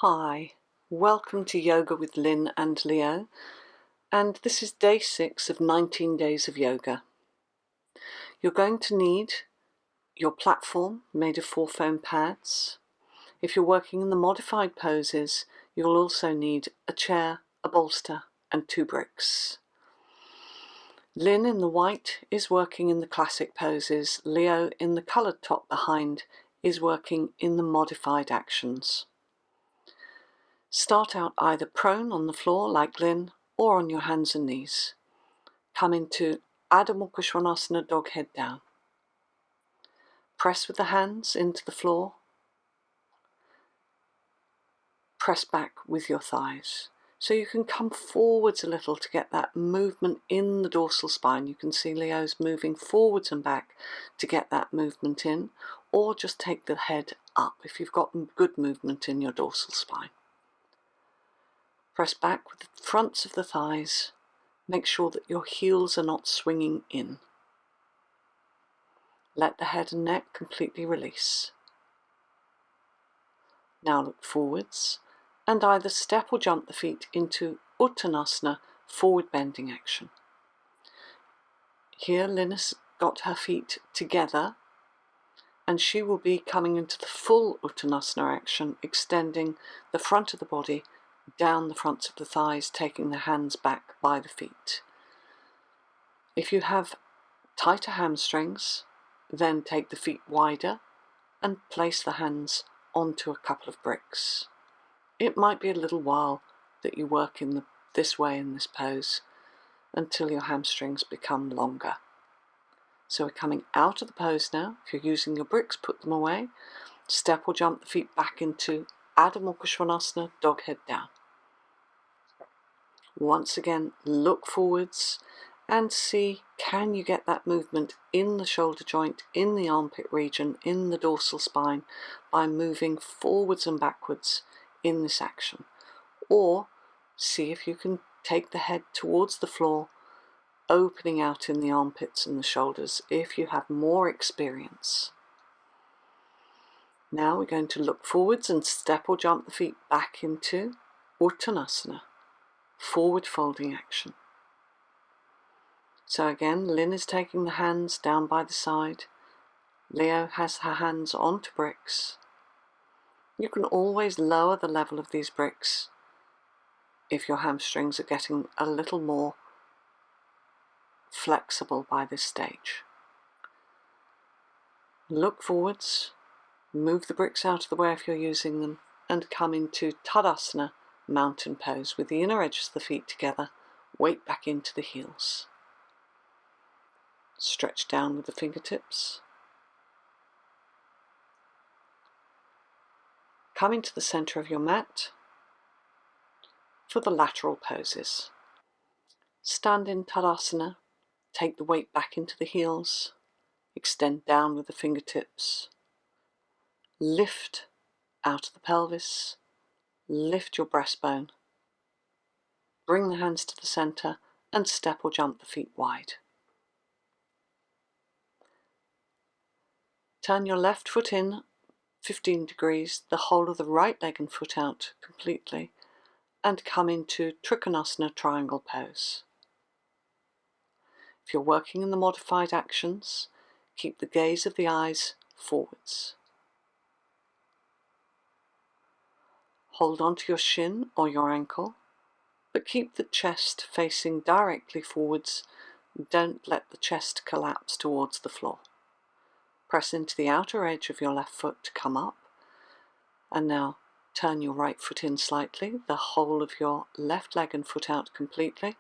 Hi, welcome to Yoga with Lynn and Leo, and this is day 6 of 19 days of yoga. You're going to need your platform made of 4 foam pads. If you're working in the modified poses, you'll also need a chair, a bolster and 2 bricks. Lynn in the white is working in the classic poses. Leo in the coloured top behind is working in the modified actions. Start out either prone on the floor like Lynn or on your hands and knees. Come into Adho Svanasana, dog head down. Press with the hands into the floor. Press back with your thighs. So you can come forwards a little to get that movement in the dorsal spine. You can see Leo's moving forwards and back to get that movement in, or just take the head up if you've got good movement in your dorsal spine. Press back with the fronts of the thighs. Make sure that your heels are not swinging in. Let the head and neck completely release. Now look forwards and either step or jump the feet into Uttanasana, forward bending action. Here Lynn has got her feet together and she will be coming into the full Uttanasana action, extending the front of the body down the fronts of the thighs, taking the hands back by the feet. If you have tighter hamstrings, then take the feet wider and place the hands onto a couple of bricks. It might be a little while that you work in this way in this pose until your hamstrings become longer. So we're coming out of the pose now. If you're using your bricks, put them away. Step or jump the feet back into Adho Svanasana, dog head down. Once again, look forwards and see, can you get that movement in the shoulder joint, in the armpit region, in the dorsal spine by moving forwards and backwards in this action. Or see if you can take the head towards the floor, opening out in the armpits and the shoulders if you have more experience. Now we're going to look forwards and step or jump the feet back into Uttanasana, forward folding action. So again, Lynn is taking the hands down by the side. Leo has her hands onto bricks. You can always lower the level of these bricks if your hamstrings are getting a little more flexible by this stage. Look forwards, move the bricks out of the way if you're using them, and come into Tadasana, mountain pose, with the inner edges of the feet together, weight back into the heels. Stretch down with the fingertips. Come into the center of your mat for the lateral poses. Stand in Tadasana, take the weight back into the heels, extend down with the fingertips, lift out of the pelvis, lift your breastbone, bring the hands to the center and step or jump the feet wide. Turn your left foot in 15 degrees, the whole of the right leg and foot out completely, and come into Trikonasana, triangle pose. If you're working in the modified actions, keep the gaze of the eyes forwards. Hold on to your shin or your ankle, but keep the chest facing directly forwards. Don't let the chest collapse towards the floor. Press into the outer edge of your left foot to come up, and now turn your right foot in slightly, the whole of your left leg and foot out completely,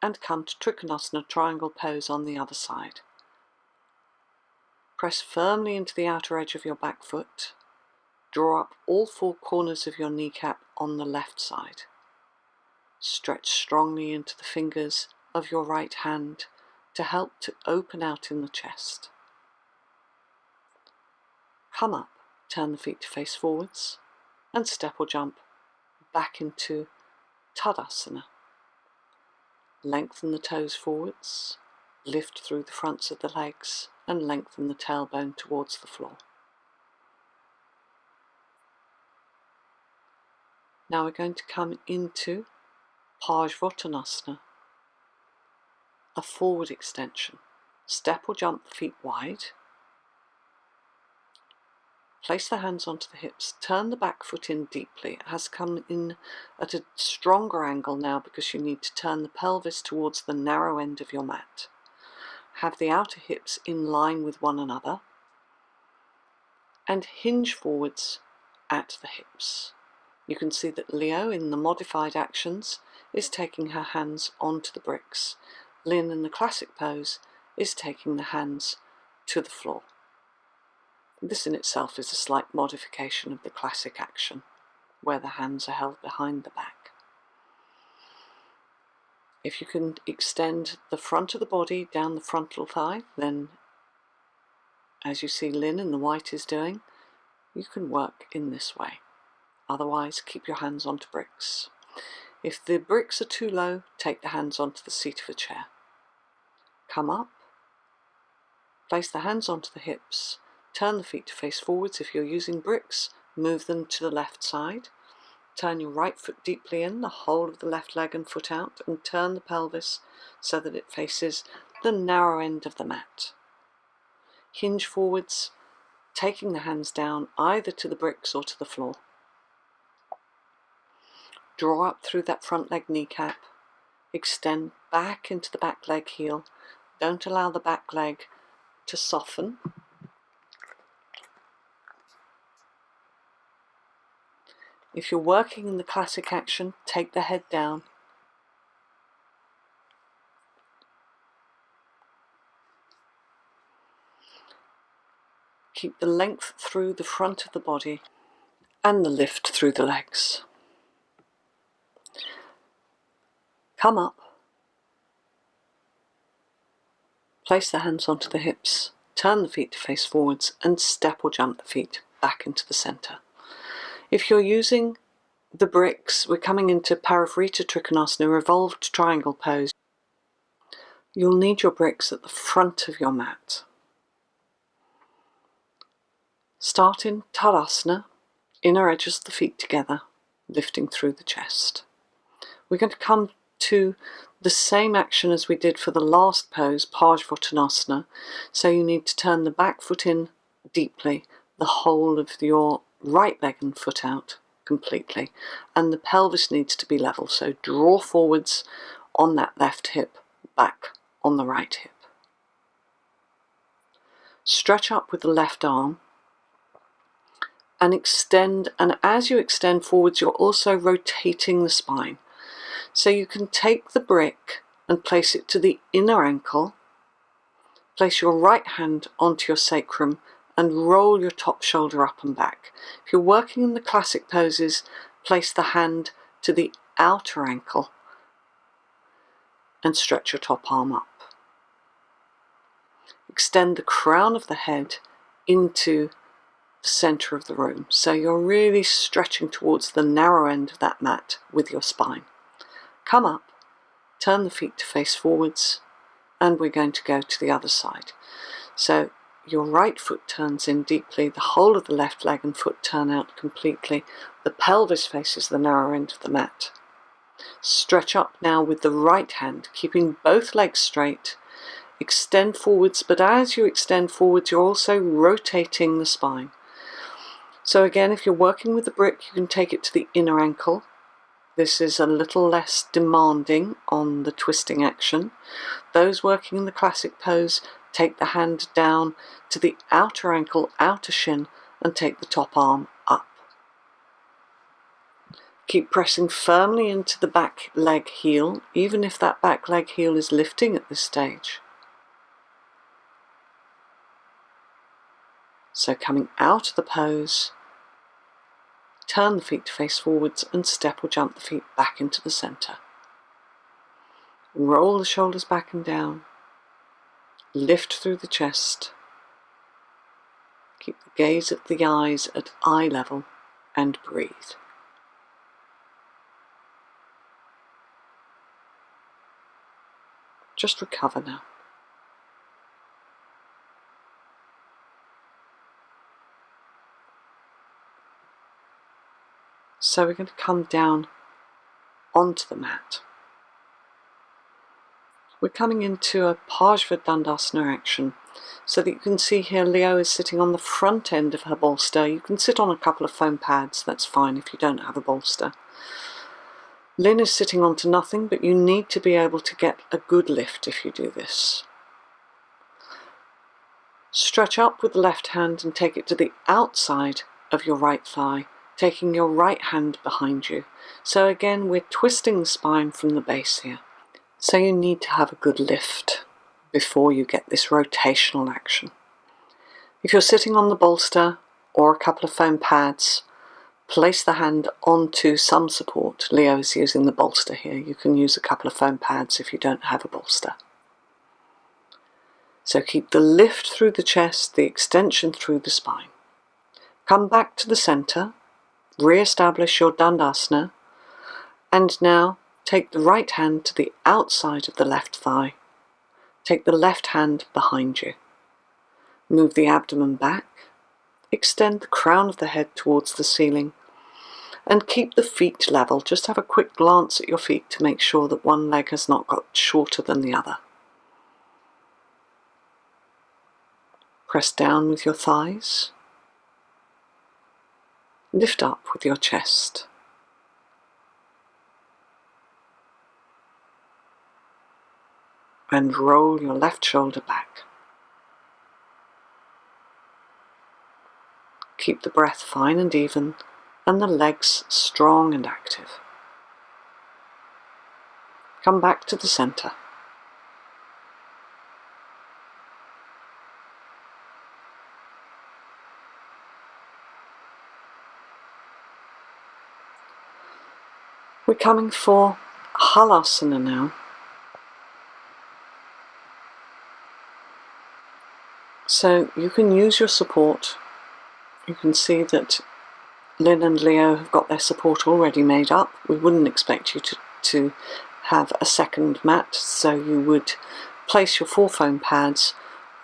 and come to Trikonasana, triangle pose on the other side. Press firmly into the outer edge of your back foot. Draw up all 4 corners of your kneecap on the left side. Stretch strongly into the fingers of your right hand to help to open out in the chest. Come up, turn the feet to face forwards, and step or jump back into Tadasana. Lengthen the toes forwards, lift through the fronts of the legs, and lengthen the tailbone towards the floor. Now we're going to come into Parsvottanasana, a forward extension. Step or jump the feet wide. Place the hands onto the hips. Turn the back foot in deeply. It has come in at a stronger angle now because you need to turn the pelvis towards the narrow end of your mat. Have the outer hips in line with one another and hinge forwards at the hips. You can see that Leo in the modified actions is taking her hands onto the bricks. Lynn in the classic pose is taking the hands to the floor. This in itself is a slight modification of the classic action, where the hands are held behind the back. If you can extend the front of the body down the frontal thigh, then as you see Lynn in the white is doing, you can work in this way. Otherwise, keep your hands onto bricks. If the bricks are too low, take the hands onto the seat of a chair. Come up, place the hands onto the hips, turn the feet to face forwards. If you're using bricks, move them to the left side. Turn your right foot deeply in, the whole of the left leg and foot out, and turn the pelvis so that it faces the narrow end of the mat. Hinge forwards, taking the hands down either to the bricks or to the floor. Draw up through that front leg kneecap, extend back into the back leg heel. Don't allow the back leg to soften. If you're working in the classic action, take the head down. Keep the length through the front of the body and the lift through the legs. Come up. Place the hands onto the hips. Turn the feet to face forwards and step or jump the feet back into the center. If you're using the bricks, we're coming into Parivrtta Trikonasana, Revolved triangle pose. You'll need your bricks at the front of your mat. Start in Halasana, inner edges of the feet together, lifting through the chest. We're going to come to the same action as we did for the last pose, Parsvottanasana. So you need to turn the back foot in deeply, the whole of your right leg and foot out completely, and the pelvis needs to be level. So draw forwards on that left hip, back on the right hip. Stretch up with the left arm and extend, and as you extend forwards, you're also rotating the spine. So you can take the brick and place it to the inner ankle, place your right hand onto your sacrum and roll your top shoulder up and back. If you're working in the classic poses, place the hand to the outer ankle and stretch your top arm up. Extend the crown of the head into the center of the room. So you're really stretching towards the narrow end of that mat with your spine. Come up, turn the feet to face forwards, and we're going to go to the other side. So your right foot turns in deeply, the whole of the left leg and foot turn out completely. The pelvis faces the narrow end of the mat. Stretch up now with the right hand, keeping both legs straight. Extend forwards, but as you extend forwards, you're also rotating the spine. So again, if you're working with the brick, you can take it to the inner ankle. This is a little less demanding on the twisting action. Those working in the classic pose, take the hand down to the outer ankle, outer shin, and take the top arm up. Keep pressing firmly into the back leg heel, even if that back leg heel is lifting at this stage. So coming out of the pose, turn the feet to face forwards and step or jump the feet back into the center. Roll the shoulders back and down. Lift through the chest. Keep the gaze of the eyes at eye level and breathe. Just recover now. So we're going to come down onto the mat. We're coming into a Parsva Dandasana action, so that you can see here Leo is sitting on the front end of her bolster. You can sit on a couple of foam pads, that's fine if you don't have a bolster. Lynn is sitting onto nothing, but you need to be able to get a good lift if you do this. Stretch up with the left hand and take it to the outside of your right thigh, taking your right hand behind you. So again, we're twisting the spine from the base here. So you need to have a good lift before you get this rotational action. If you're sitting on the bolster or a couple of foam pads, place the hand onto some support. Leo is using the bolster here. You can use a couple of foam pads if you don't have a bolster. So keep the lift through the chest, the extension through the spine. Come back to the center, re-establish your Dandasana, and now take the right hand to the outside of the left thigh. Take the left hand behind you. Move the abdomen back, extend the crown of the head towards the ceiling, and keep the feet level. Just have a quick glance at your feet to make sure that one leg has not got shorter than the other. Press down with your thighs. Lift up with your chest. And roll your left shoulder back. Keep the breath fine and even, and the legs strong and active. Come back to the center. We're coming for Halasana now. So you can use your support. You can see that Lynn and Leo have got their support already made up. We wouldn't expect you to have a second mat, so you would place your 4 foam pads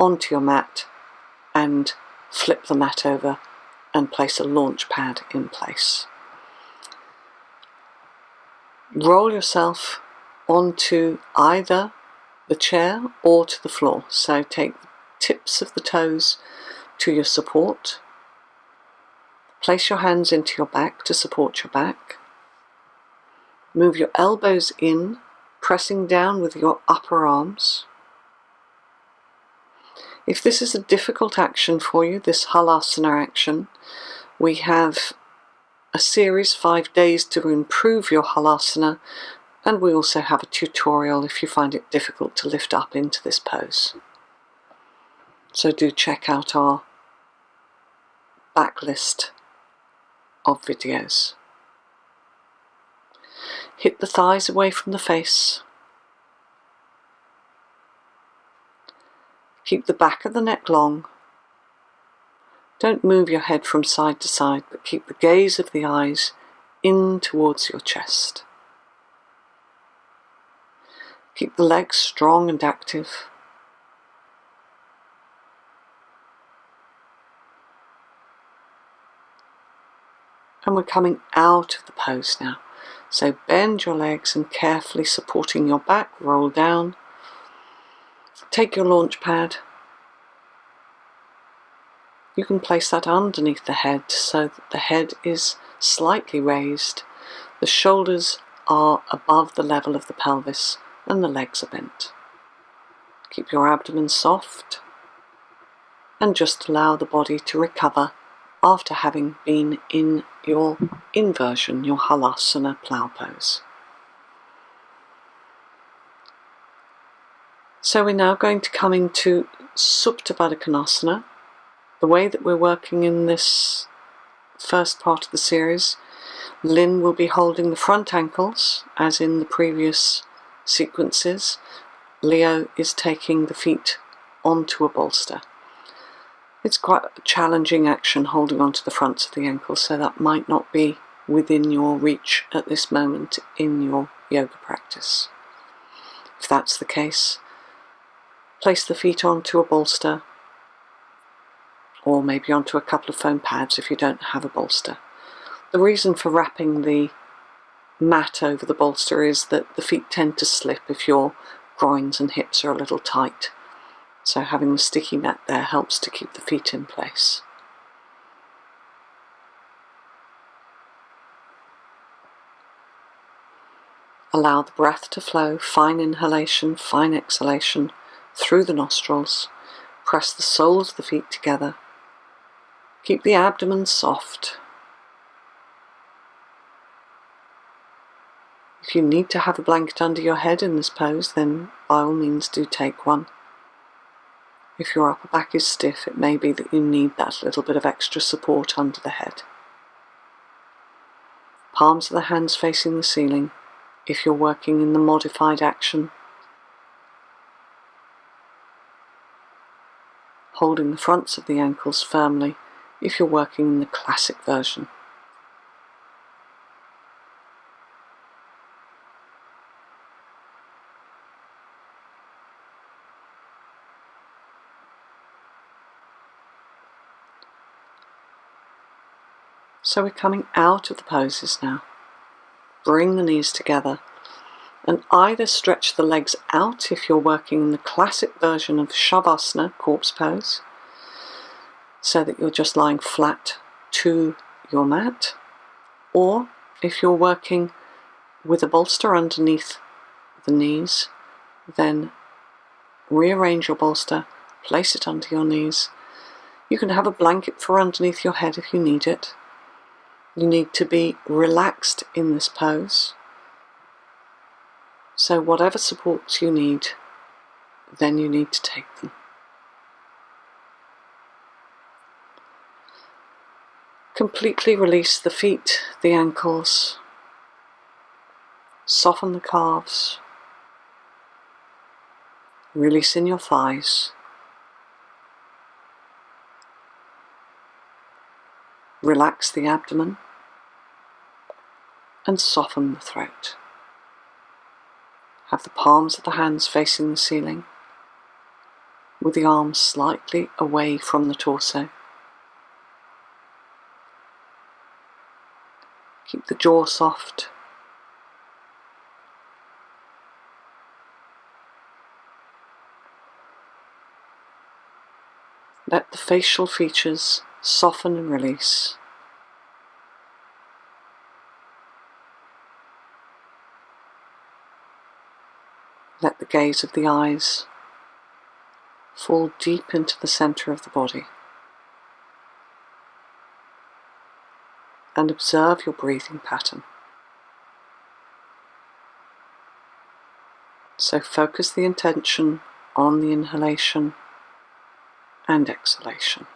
onto your mat and flip the mat over and place a launch pad in place. Roll yourself onto either the chair or to the floor. So take the tips of the toes to your support. Place your hands into your back to support your back. Move your elbows in, pressing down with your upper arms. If this is a difficult action for you, this Halasana action, we have a series 5 days to improve your Halasana, and we also have a tutorial if you find it difficult to lift up into this pose. So do check out our backlist of videos. Hip the thighs away from the face. Keep the back of the neck long. Don't move your head from side to side, but keep the gaze of the eyes in towards your chest. Keep the legs strong and active. And we're coming out of the pose now. So bend your legs and carefully supporting your back, roll down. Take your launch pad. You can place that underneath the head so that the head is slightly raised. The shoulders are above the level of the pelvis and the legs are bent. Keep your abdomen soft and just allow the body to recover after having been in your inversion, your Halasana Plow Pose. So we're now going to come into Supta Konasana. The way that we're working in this first part of the series, Lynn will be holding the front ankles, as in the previous sequences. Leo is taking the feet onto a bolster. It's quite a challenging action holding onto the fronts of the ankles, so that might not be within your reach at this moment in your yoga practice. If that's the case, place the feet onto a bolster, or maybe onto a couple of foam pads if you don't have a bolster. The reason for wrapping the mat over the bolster is that the feet tend to slip if your groins and hips are a little tight. So having the sticky mat there helps to keep the feet in place. Allow the breath to flow, fine inhalation, fine exhalation through the nostrils. Press the soles of the feet together. Keep the abdomen soft. If you need to have a blanket under your head in this pose, then by all means do take one. If your upper back is stiff, it may be that you need that little bit of extra support under the head. Palms of the hands facing the ceiling if you're working in the modified action. Holding the fronts of the ankles firmly if you're working in the classic version. So we're coming out of the poses now. Bring the knees together and either stretch the legs out if you're working in the classic version of Savasana, corpse pose, so that you're just lying flat to your mat, or if you're working with a bolster underneath the knees, then rearrange your bolster, place it under your knees. You can have a blanket for underneath your head if you need it. You need to be relaxed in this pose. So whatever supports you need, then you need to take them. Completely release the feet, the ankles. Soften the calves. Release in your thighs. Relax the abdomen and soften the throat. Have the palms of the hands facing the ceiling with the arms slightly away from the torso. Keep the jaw soft. Let the facial features soften and release. Let the gaze of the eyes fall deep into the center of the body. And observe your breathing pattern. So focus the intention on the inhalation and exhalation.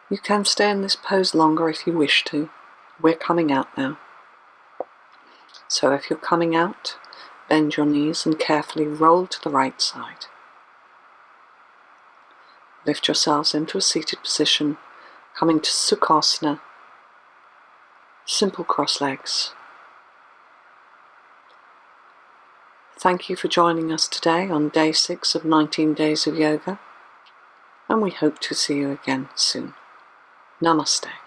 You can stay in this pose longer if you wish to. We're coming out now. So if you're coming out, bend your knees and carefully roll to the right side. Lift yourselves into a seated position, coming to Sukhasana, simple cross legs. Thank you for joining us today on day 6 of 19 days of yoga, and we hope to see you again soon. Namaste.